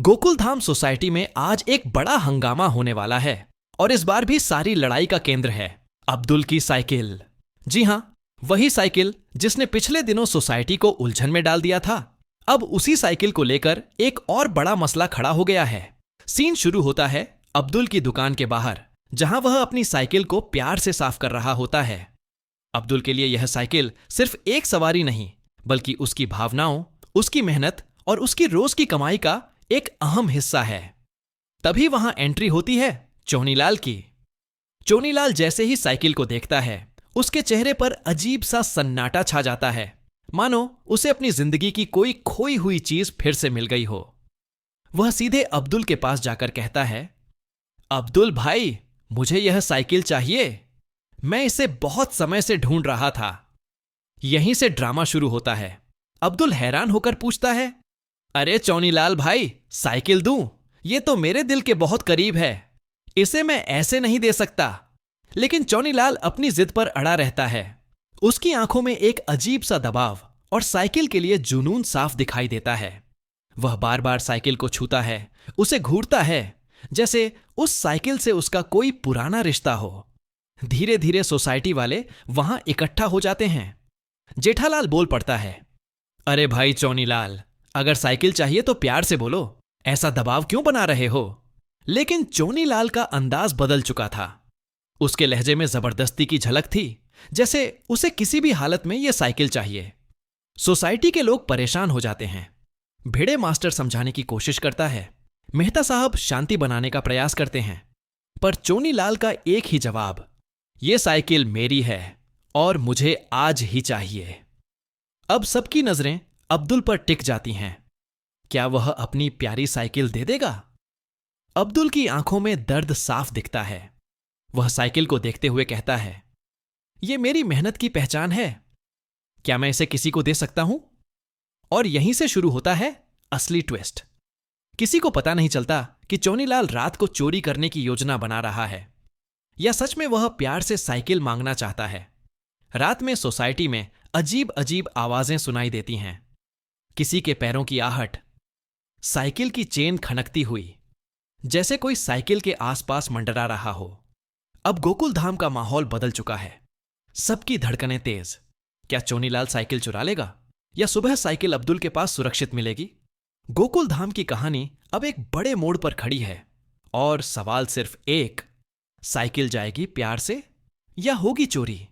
Gokul Dham society में आज एक बड़ा हंगामा होने वाला है और इस बार भी सारी लड़ाई का केंद्र है अब्दुल की साइकिल। जी हां, वही साइकिल जिसने पिछले दिनों सोसाइटी को उलझन में डाल दिया था। अब उसी साइकिल को लेकर एक और बड़ा मसला खड़ा हो गया है। सीन शुरू होता है अब्दुल की दुकान के बाहर, जहां वह अपनी साइकिल को प्यार से साफ कर रहा होता है। अब्दुल के लिए यह साइकिल सिर्फ एक सवारी नहीं, बल्कि उसकी भावनाओं, उसकी मेहनत और उसकी रोज की कमाई का एक अहम हिस्सा है। तभी वहां एंट्री होती है चोनीलाल की। चोनीलाल जैसे ही साइकिल को देखता है, उसके चेहरे पर अजीब सा सन्नाटा छा जाता है, मानो उसे अपनी जिंदगी की कोई खोई हुई चीज फिर से मिल गई हो। वह सीधे अब्दुल के पास जाकर कहता है, अब्दुल भाई, मुझे यह साइकिल चाहिए। मैं इसे बहुत समय से ढूंढ रहा था। यहीं से ड्रामा शुरू होता है। अब्दुल हैरान होकर पूछता है, अरे चौनीलाल भाई, साइकिल दूं? ये तो मेरे दिल के बहुत करीब है। इसे मैं ऐसे नहीं दे सकता। लेकिन चौनीलाल अपनी जिद पर अड़ा रहता है। उसकी आंखों में एक अजीब सा दबाव और साइकिल के लिए जुनून साफ दिखाई देता है। वह बार बार साइकिल को छूता है, उसे घूरता है, जैसे उस साइकिल से उसका कोई पुराना रिश्ता हो। धीरे धीरे सोसाइटी वाले वहां इकट्ठा हो जाते हैं। जेठालाल बोल पड़ता है, अरे भाई चौनीलाल, अगर साइकिल चाहिए तो प्यार से बोलो, ऐसा दबाव क्यों बना रहे हो? लेकिन चोनीलाल का अंदाज बदल चुका था। उसके लहजे में जबरदस्ती की झलक थी, जैसे उसे किसी भी हालत में यह साइकिल चाहिए। सोसाइटी के लोग परेशान हो जाते हैं। भिड़े मास्टर समझाने की कोशिश करता है, मेहता साहब शांति बनाने का प्रयास करते हैं, पर चोनीलाल का एक ही जवाब, यह साइकिल मेरी है और मुझे आज ही चाहिए। अब सबकी नजरें अब्दुल पर टिक जाती हैं। क्या वह अपनी प्यारी साइकिल दे देगा? अब्दुल की आंखों में दर्द साफ दिखता है। वह साइकिल को देखते हुए कहता है, यह मेरी मेहनत की पहचान है। क्या मैं इसे किसी को दे सकता हूं? और यहीं से शुरू होता है असली ट्विस्ट। किसी को पता नहीं चलता कि चोनीलाल रात को चोरी करने की योजना बना रहा है, या सच में वह प्यार से साइकिल मांगना चाहता है। रात में सोसाइटी में अजीब अजीब आवाजें सुनाई देती हैं। किसी के पैरों की आहट, साइकिल की चेन खनकती हुई, जैसे कोई साइकिल के आसपास मंडरा रहा हो। अब गोकुल धाम का माहौल बदल चुका है। सबकी धड़कनें तेज। क्या चोनीलाल साइकिल चुरा लेगा, या सुबह साइकिल अब्दुल के पास सुरक्षित मिलेगी? गोकुल धाम की कहानी अब एक बड़े मोड़ पर खड़ी है और सवाल सिर्फ एक, साइकिल जाएगी प्यार से या होगी चोरी?